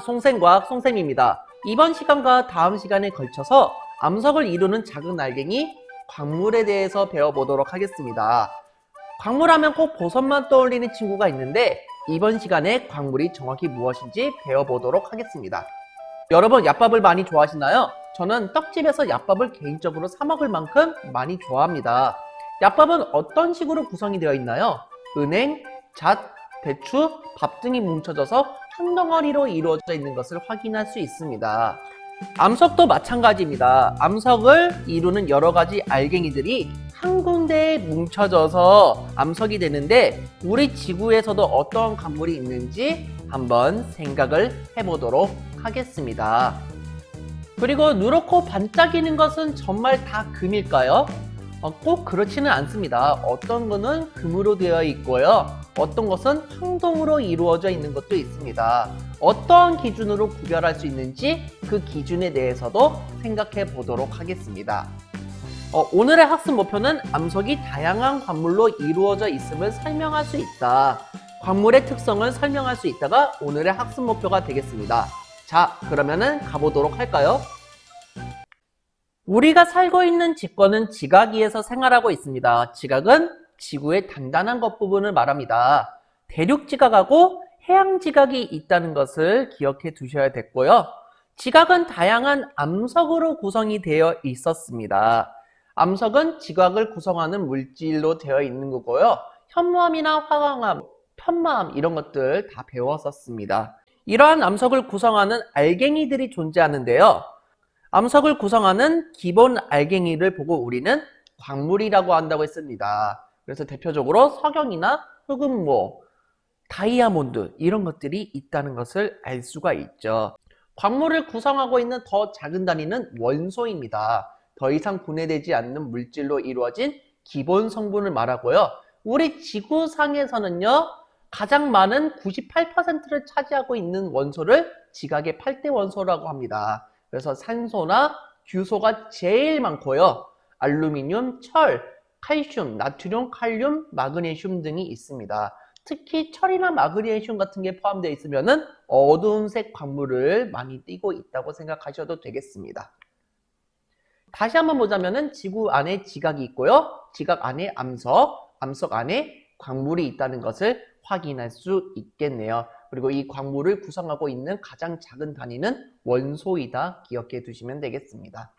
송생과학 송쌤입니다. 이번 시간과 다음 시간에 걸쳐서 암석을 이루는 작은 알갱이 광물에 대해서 배워보도록 하겠습니다. 광물하면 꼭 보석만 떠올리는 친구가 있는데 이번 시간에 광물이 정확히 무엇인지 배워보도록 하겠습니다. 여러분, 얍밥을 많이 좋아하시나요? 저는 떡집에서 얍밥을 개인적으로 사 먹을 만큼 많이 좋아합니다. 얍밥은 어떤 식으로 구성이 되어 있나요? 은행, 잣, 배추, 밥 등이 뭉쳐져서 한 덩어리로 이루어져 있는 것을 확인할 수 있습니다. 암석도 마찬가지입니다. 암석을 이루는 여러 가지 알갱이들이 한 군데에 뭉쳐져서 암석이 되는데 우리 지구에서도 어떤 광물이 있는지 한번 생각을 해보도록 하겠습니다. 그리고 누렇고 반짝이는 것은 정말 다 금일까요? 꼭 그렇지는 않습니다. 어떤 거는 금으로 되어 있고요. 어떤 것은 황동으로 이루어져 있는 것도 있습니다. 어떤 기준으로 구별할 수 있는지 그 기준에 대해서도 생각해 보도록 하겠습니다. 오늘의 학습 목표는 암석이 다양한 광물로 이루어져 있음을 설명할 수 있다. 광물의 특성을 설명할 수 있다가 오늘의 학습 목표가 되겠습니다. 자, 그러면은 가보도록 할까요? 우리가 살고 있는 지권은 지각 위에서 생활하고 있습니다. 지각은 지구의 단단한 겉부분을 말합니다. 대륙 지각하고 해양 지각이 있다는 것을 기억해 두셔야 됐고요. 지각은 다양한 암석으로 구성이 되어 있었습니다. 암석은 지각을 구성하는 물질로 되어 있는 거고요. 현무암이나 화강암, 편마암 이런 것들 다 배웠었습니다. 이러한 암석을 구성하는 알갱이들이 존재하는데요. 암석을 구성하는 기본 알갱이를 보고 우리는 광물이라고 한다고 했습니다. 그래서 대표적으로 석영이나 흑음모, 다이아몬드 이런 것들이 있다는 것을 알 수가 있죠. 광물을 구성하고 있는 더 작은 단위는 원소입니다. 더 이상 분해되지 않는 물질로 이루어진 기본 성분을 말하고요. 우리 지구상에서는요, 가장 많은 98%를 차지하고 있는 원소를 지각의 8대 원소라고 합니다. 그래서 산소나 규소가 제일 많고요. 알루미늄, 철, 칼슘, 나트륨, 칼륨, 마그네슘 등이 있습니다. 특히 철이나 마그네슘 같은 게 포함되어 있으면 어두운 색 광물을 많이 띠고 있다고 생각하셔도 되겠습니다. 다시 한번 보자면 지구 안에 지각이 있고요. 지각 안에 암석, 암석 안에 광물이 있다는 것을 확인할 수 있겠네요. 그리고 이 광물을 구성하고 있는 가장 작은 단위는 원소이다 기억해 두시면 되겠습니다.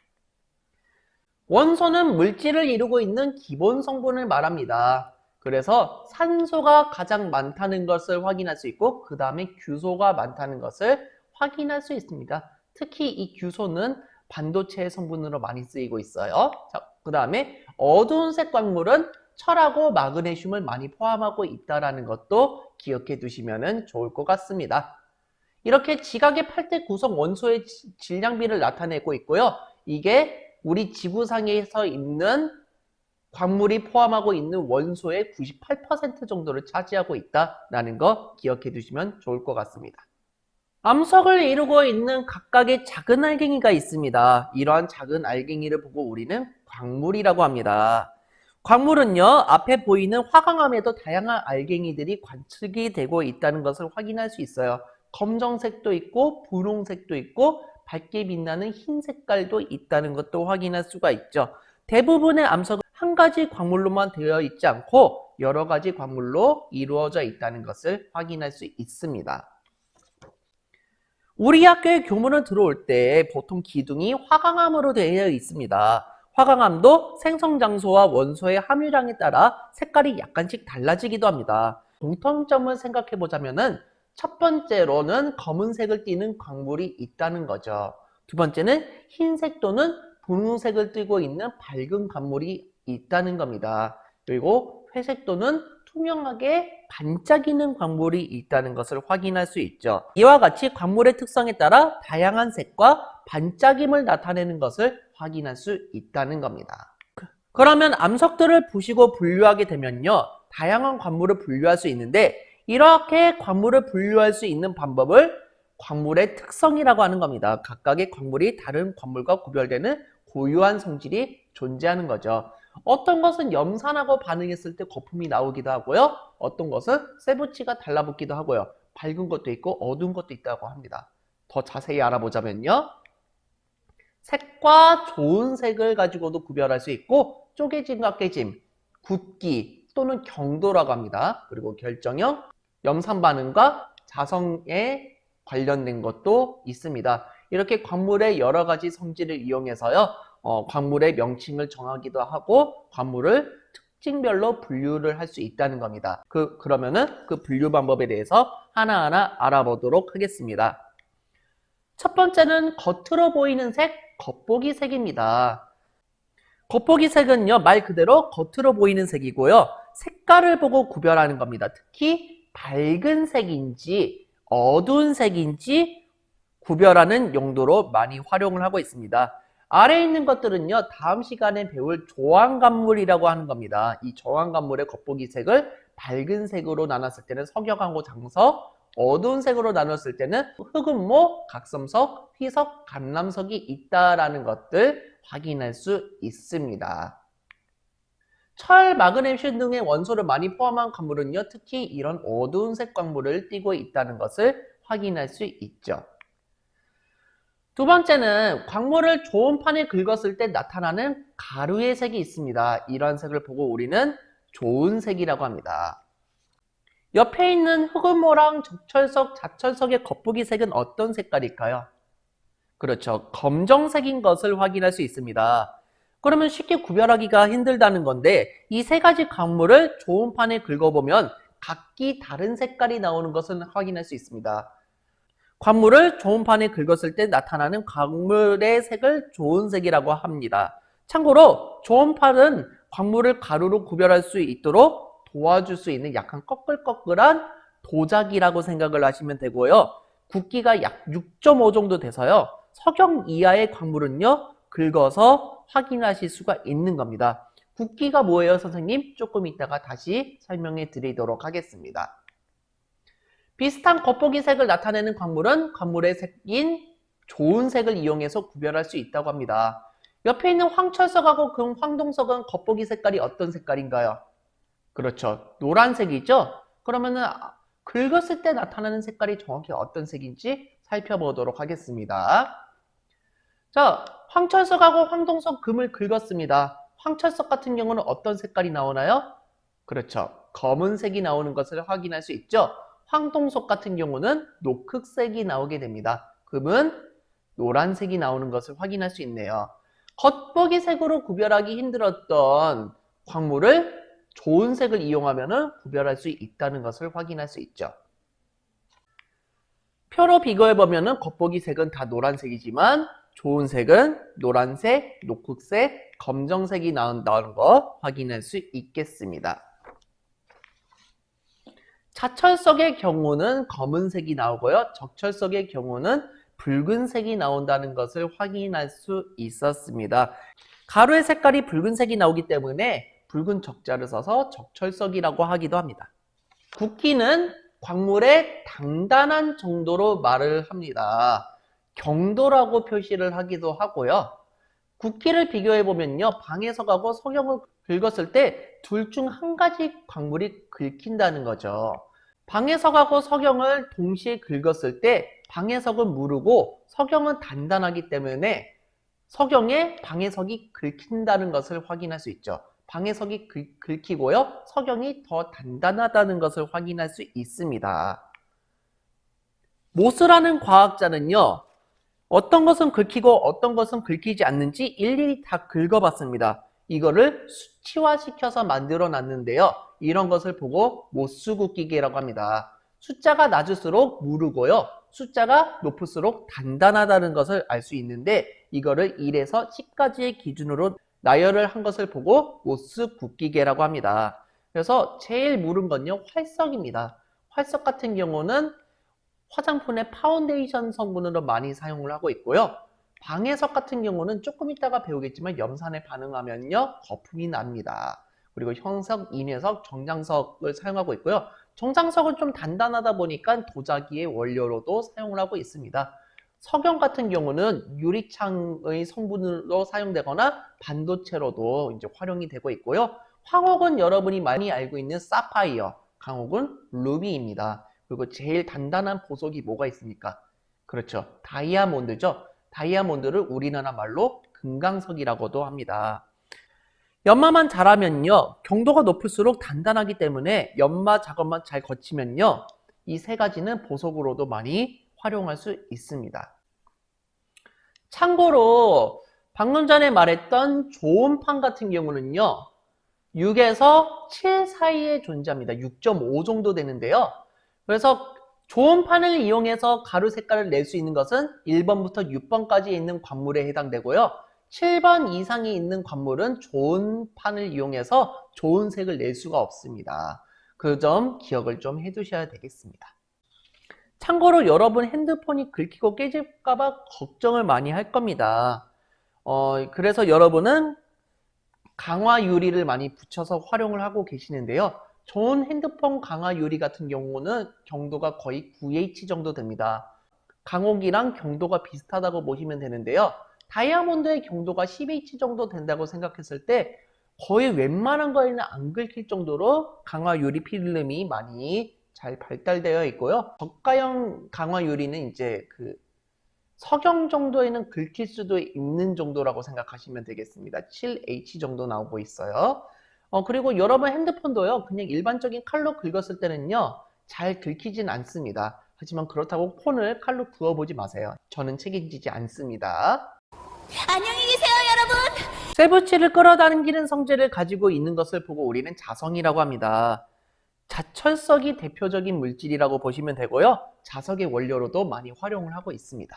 원소는 물질을 이루고 있는 기본 성분을 말합니다. 그래서 산소가 가장 많다는 것을 확인할 수 있고 그 다음에 규소가 많다는 것을 확인할 수 있습니다. 특히 이 규소는 반도체 성분으로 많이 쓰이고 있어요. 자, 그 다음에 어두운 색 광물은 철하고 마그네슘을 많이 포함하고 있다는 것도 기억해 두시면 좋을 것 같습니다. 이렇게 지각의 8대 구성 원소의 질량비를 나타내고 있고요. 이게 우리 지구상에서 있는 광물이 포함하고 있는 원소의 98% 정도를 차지하고 있다는 거 기억해 두시면 좋을 것 같습니다. 암석을 이루고 있는 각각의 작은 알갱이가 있습니다. 이러한 작은 알갱이를 보고 우리는 광물이라고 합니다. 광물은요, 앞에 보이는 화강암에도 다양한 알갱이들이 관측이 되고 있다는 것을 확인할 수 있어요. 검정색도 있고 분홍색도 있고 밝게 빛나는 흰 색깔도 있다는 것도 확인할 수가 있죠. 대부분의 암석은 한 가지 광물로만 되어 있지 않고 여러 가지 광물로 이루어져 있다는 것을 확인할 수 있습니다. 우리 학교에 교문을 들어올 때 보통 기둥이 화강암으로 되어 있습니다. 화강암도 생성 장소와 원소의 함유량에 따라 색깔이 약간씩 달라지기도 합니다. 공통점을 생각해 보자면은 첫 번째로는 검은색을 띠는 광물이 있다는 거죠. 두 번째는 흰색 또는 분홍색을 띠고 있는 밝은 광물이 있다는 겁니다. 그리고 회색 또는 투명하게 반짝이는 광물이 있다는 것을 확인할 수 있죠. 이와 같이 광물의 특성에 따라 다양한 색과 반짝임을 나타내는 것을 확인할 수 있다는 겁니다. 그러면 암석들을 부시고 분류하게 되면요, 다양한 광물을 분류할 수 있는데 이렇게 광물을 분류할 수 있는 방법을 광물의 특성이라고 하는 겁니다. 각각의 광물이 다른 광물과 구별되는 고유한 성질이 존재하는 거죠. 어떤 것은 염산하고 반응했을 때 거품이 나오기도 하고요. 어떤 것은 세부치가 달라붙기도 하고요. 밝은 것도 있고 어두운 것도 있다고 합니다. 더 자세히 알아보자면요. 색과 좋은 색을 가지고도 구별할 수 있고 쪼개짐과 깨짐, 굳기 또는 경도라고 합니다. 그리고 결정형, 염산 반응과 자성에 관련된 것도 있습니다. 이렇게 광물의 여러 가지 성질을 이용해서요. 광물의 명칭을 정하기도 하고 광물을 특징별로 분류를 할 수 있다는 겁니다. 그러면은 그 분류 방법에 대해서 하나하나 알아보도록 하겠습니다. 첫 번째는 겉으로 보이는 색, 겉보기 색입니다. 겉보기 색은요, 말 그대로 겉으로 보이는 색이고요. 색깔을 보고 구별하는 겁니다. 특히 밝은 색인지 어두운 색인지 구별하는 용도로 많이 활용을 하고 있습니다. 아래에 있는 것들은요, 다음 시간에 배울 조항간물이라고 하는 겁니다. 이 조항간물의 겉보기 색을 밝은 색으로 나눴을 때는 석영하고 장석, 어두운 색으로 나눴을 때는 흑음모, 각섬석, 희석, 감람석이 있다라는 것들 확인할 수 있습니다. 철, 마그네슘 등의 원소를 많이 포함한 광물은요, 특히 이런 어두운 색 광물을 띠고 있다는 것을 확인할 수 있죠. 두 번째는 광물을 조음판에 긁었을 때 나타나는 가루의 색이 있습니다. 이런 색을 보고 우리는 좋은 색이라고 합니다. 옆에 있는 흑음모랑 적철석, 자철석의 겉보기 색은 어떤 색깔일까요? 그렇죠. 검정색인 것을 확인할 수 있습니다. 그러면 쉽게 구별하기가 힘들다는 건데 이 세 가지 광물을 조음판에 긁어보면 각기 다른 색깔이 나오는 것을 확인할 수 있습니다. 광물을 조음판에 긁었을 때 나타나는 광물의 색을 조은색이라고 합니다. 참고로 조음판은 광물을 가루로 구별할 수 있도록 도와줄 수 있는 약간 꺼끌꺼끌한 도자기라고 생각을 하시면 되고요. 굵기가 약 6.5 정도 돼서요. 석영 이하의 광물은요, 긁어서 확인하실 수가 있는 겁니다. 굵기가 뭐예요, 선생님? 조금 이따가 다시 설명해 드리도록 하겠습니다. 비슷한 겉보기 색을 나타내는 광물은 광물의 색인 좋은 색을 이용해서 구별할 수 있다고 합니다. 옆에 있는 황철석하고 금 황동석은 겉보기 색깔이 어떤 색깔인가요? 그렇죠. 노란색이죠? 그러면은 긁었을 때 나타나는 색깔이 정확히 어떤 색인지 살펴보도록 하겠습니다. 자, 황철석하고 황동석 금을 긁었습니다. 황철석 같은 경우는 어떤 색깔이 나오나요? 그렇죠. 검은색이 나오는 것을 확인할 수 있죠. 황동석 같은 경우는 녹흑색이 나오게 됩니다. 금은 노란색이 나오는 것을 확인할 수 있네요. 겉보기 색으로 구별하기 힘들었던 광물을 좋은 색을 이용하면 구별할 수 있다는 것을 확인할 수 있죠. 표로 비교해보면 겉보기 색은 다 노란색이지만 좋은 색은 노란색, 녹흑색, 검정색이 나온다는 거 확인할 수 있겠습니다. 자철석의 경우는 검은색이 나오고요. 적철석의 경우는 붉은색이 나온다는 것을 확인할 수 있었습니다. 가루의 색깔이 붉은색이 나오기 때문에 붉은 적자를 써서 적철석이라고 하기도 합니다. 굵기는 광물의 단단한 정도로 말을 합니다. 경도라고 표시를 하기도 하고요. 굵기를 비교해보면요. 방해석하고 석영을 긁었을 때 둘 중 한 가지 광물이 긁힌다는 거죠. 방해석하고 석영을 동시에 긁었을 때 방해석은 무르고 석영은 단단하기 때문에 석영에 방해석이 긁힌다는 것을 확인할 수 있죠. 방해석이 긁히고요. 석영이 더 단단하다는 것을 확인할 수 있습니다. 모스라는 과학자는요. 어떤 것은 긁히고 어떤 것은 긁히지 않는지 일일이 다 긁어봤습니다. 이거를 수치화시켜서 만들어 놨는데요. 이런 것을 보고 모스 굵기계라고 합니다. 숫자가 낮을수록 무르고요. 숫자가 높을수록 단단하다는 것을 알 수 있는데 이거를 1에서 10까지의 기준으로 나열을 한 것을 보고 모스 굵기계라고 합니다. 그래서 제일 무른 건요. 활석입니다. 활석 같은 경우는 화장품의 파운데이션 성분으로 많이 사용을 하고 있고요. 방해석 같은 경우는 조금 이따가 배우겠지만 염산에 반응하면요. 거품이 납니다. 그리고 형석, 인해석, 정장석을 사용하고 있고요. 정장석은 좀 단단하다 보니까 도자기의 원료로도 사용을 하고 있습니다. 석영 같은 경우는 유리창의 성분으로 사용되거나 반도체로도 이제 활용이 되고 있고요. 황옥은 여러분이 많이 알고 있는 사파이어, 강옥은 루비입니다. 그리고 제일 단단한 보석이 뭐가 있습니까? 그렇죠. 다이아몬드죠. 다이아몬드를 우리나라 말로 금강석이라고도 합니다. 연마만 잘하면요, 경도가 높을수록 단단하기 때문에 연마 작업만 잘 거치면요, 이 세 가지는 보석으로도 많이 활용할 수 있습니다. 참고로 방금 전에 말했던 좋은 판 같은 경우는요, 6에서 7 사이에 존재합니다. 6.5 정도 되는데요. 그래서 좋은 판을 이용해서 가루 색깔을 낼 수 있는 것은 1번부터 6번까지 있는 관물에 해당되고요. 7번 이상이 있는 관물은 좋은 판을 이용해서 좋은 색을 낼 수가 없습니다. 그 점 기억을 좀 해두셔야 되겠습니다. 참고로 여러분 핸드폰이 긁히고 깨질까봐 걱정을 많이 할 겁니다. 그래서 여러분은 강화 유리를 많이 붙여서 활용을 하고 계시는데요. 좋은 핸드폰 강화 유리 같은 경우는 경도가 거의 9H 정도 됩니다. 강옥이랑 경도가 비슷하다고 보시면 되는데요. 다이아몬드의 경도가 10H 정도 된다고 생각했을 때 거의 웬만한 거에는 안 긁힐 정도로 강화 유리 필름이 많이 잘 발달되어 있고요. 저가형 강화 유리는 이제 그 석영 정도에는 긁힐 수도 있는 정도라고 생각하시면 되겠습니다. 7H 정도 나오고 있어요. 그리고 여러분 핸드폰도요, 그냥 일반적인 칼로 긁었을 때는요, 잘 긁히진 않습니다. 하지만 그렇다고 폰을 칼로 부어보지 마세요. 저는 책임지지 않습니다. 안녕히 계세요, 여러분. 쇠붙이를 끌어당기는 성질을 가지고 있는 것을 보고 우리는 자성이라고 합니다. 자철석이 대표적인 물질이라고 보시면 되고요. 자석의 원료로도 많이 활용을 하고 있습니다.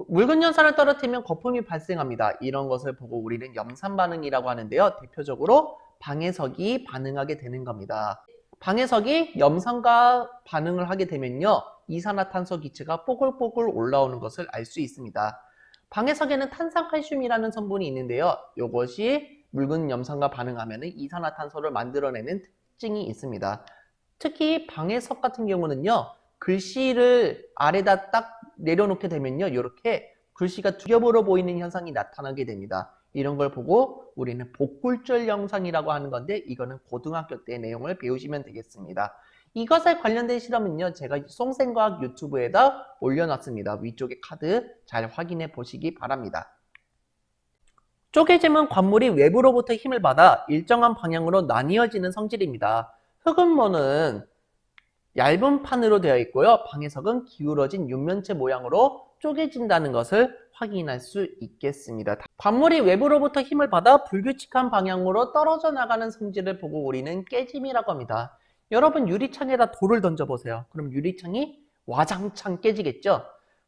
묽은 연산을 떨어뜨리면 거품이 발생합니다. 이런 것을 보고 우리는 염산 반응이라고 하는데요. 대표적으로 방해석이 반응하게 되는 겁니다. 방해석이 염산과 반응을 하게 되면요, 이산화탄소 기체가 뽀글뽀글 올라오는 것을 알 수 있습니다. 방해석에는 탄산칼슘이라는 성분이 있는데요. 이것이 묽은 염산과 반응하면 이산화탄소를 만들어내는 특징이 있습니다. 특히 방해석 같은 경우는요, 글씨를 아래다 딱 내려놓게 되면요, 이렇게 글씨가 두 겹으로 보이는 현상이 나타나게 됩니다. 이런 걸 보고 우리는 복굴절 영상이라고 하는 건데, 이거는 고등학교 때 내용을 배우시면 되겠습니다. 이것에 관련된 실험은요, 제가 송생과학 유튜브에다 올려놨습니다. 위쪽에 카드 잘 확인해 보시기 바랍니다. 쪼개짐은 관물이 외부로부터 힘을 받아 일정한 방향으로 나뉘어지는 성질입니다. 흑은모는 얇은 판으로 되어 있고요. 방해석은 기울어진 육면체 모양으로 쪼개진다는 것을 확인할 수 있겠습니다. 관물이 외부로부터 힘을 받아 불규칙한 방향으로 떨어져 나가는 성질을 보고 우리는 깨짐이라고 합니다. 여러분 유리창에다 돌을 던져보세요. 그럼 유리창이 와장창 깨지겠죠?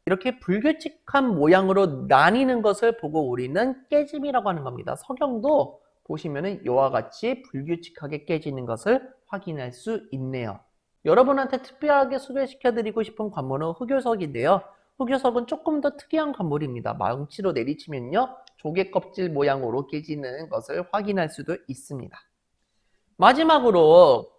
이렇게 불규칙한 모양으로 나뉘는 것을 보고 우리는 깨짐이라고 하는 겁니다. 석영도 보시면은 이와 같이 불규칙하게 깨지는 것을 확인할 수 있네요. 여러분한테 특별하게 소개시켜드리고 싶은 관물은 흑요석인데요. 흑요석은 조금 더 특이한 관물입니다. 망치로 내리치면요, 조개 껍질 모양으로 깨지는 것을 확인할 수도 있습니다. 마지막으로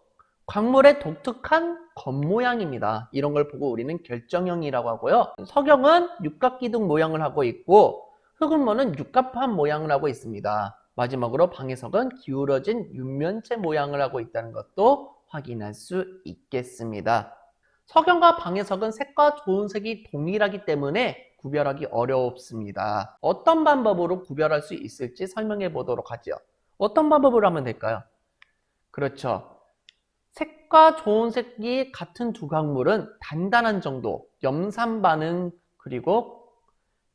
광물의 독특한 겉모양입니다. 이런 걸 보고 우리는 결정형이라고 하고요. 석영은 육각기둥 모양을 하고 있고 흑은모는 육갑판 모양을 하고 있습니다. 마지막으로 방해석은 기울어진 육면체 모양을 하고 있다는 것도 확인할 수 있겠습니다. 석영과 방해석은 색과 좋은 색이 동일하기 때문에 구별하기 어렵습니다. 어떤 방법으로 구별할 수 있을지 설명해 보도록 하죠. 어떤 방법으로 하면 될까요? 그렇죠. 색과 좋은 색이 같은 두 광물은 단단한 정도, 염산 반응, 그리고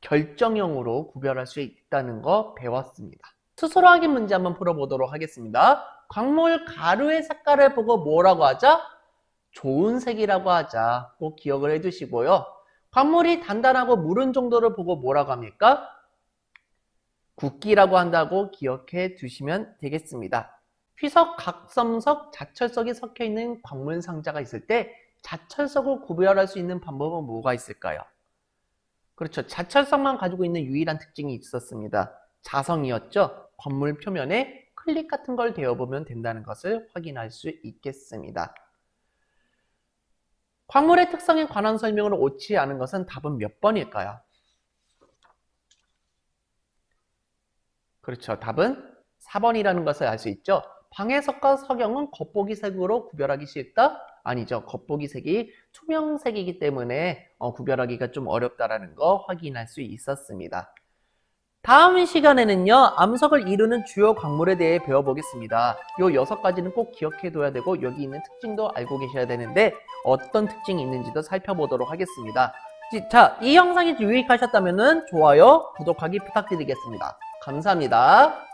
결정형으로 구별할 수 있다는 거 배웠습니다. 스스로 확인 문제 한번 풀어보도록 하겠습니다. 광물 가루의 색깔을 보고 뭐라고 하죠? 좋은 색이라고 하자. 꼭 기억을 해두시고요. 광물이 단단하고 무른 정도를 보고 뭐라고 합니까? 굵기라고 한다고 기억해 두시면 되겠습니다. 휘석, 각섬석, 자철석이 섞여있는 광물 상자가 있을 때 자철석을 구별할 수 있는 방법은 뭐가 있을까요? 그렇죠. 자철석만 가지고 있는 유일한 특징이 있었습니다. 자성이었죠. 광물 표면에 클릭 같은 걸 대어보면 된다는 것을 확인할 수 있겠습니다. 광물의 특성에 관한 설명을 옳지 않은 것은 답은 몇 번일까요? 그렇죠. 답은 4번이라는 것을 알 수 있죠. 방해석과 석영은 겉보기 색으로 구별하기 쉽다. 아니죠. 겉보기 색이 투명색이기 때문에 구별하기가 좀 어렵다라는 거 확인할 수 있었습니다. 다음 시간에는요, 암석을 이루는 주요 광물에 대해 배워보겠습니다. 요 6가지는 꼭 기억해둬야 되고 여기 있는 특징도 알고 계셔야 되는데 어떤 특징이 있는지도 살펴보도록 하겠습니다. 자, 이 영상이 유익하셨다면 좋아요, 구독하기 부탁드리겠습니다. 감사합니다.